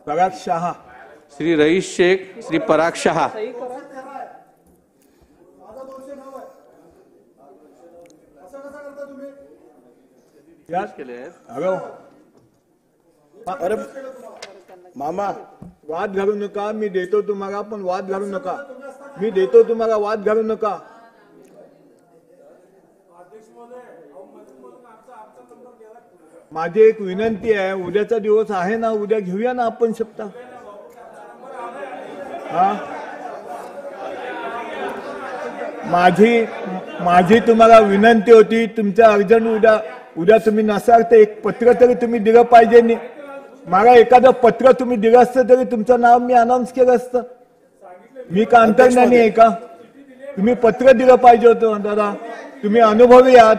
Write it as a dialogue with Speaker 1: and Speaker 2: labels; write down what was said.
Speaker 1: पराग शहा,
Speaker 2: श्री रईस शेख, श्री पराग शहा।
Speaker 1: अरे मामा वाद घालू नका, मी देतो तुम्हाला, पण वाद घालू नका। मी देतो तुम्हाला, वाद घालू नका। माझी एक विनंती आहे, उद्याचा दिवस आहे ना, उद्या घेऊया ना आपण शपथ। हा माझी तुम्हाला विनंती होती, तुमच्या अर्जंट उद्या तुम्ही नसाल तर एक पत्र तरी तुम्ही दिलं पाहिजे। मला एखादं पत्र तुम्ही दिलं असतं तरी तुमचं नाव मी अनाउन्स केलं असतं। मी का अंतर्ज्ञानी आहे का? तुम्ही पत्र दिलं पाहिजे होतं दादा, तुम्ही अनुभवी आहात।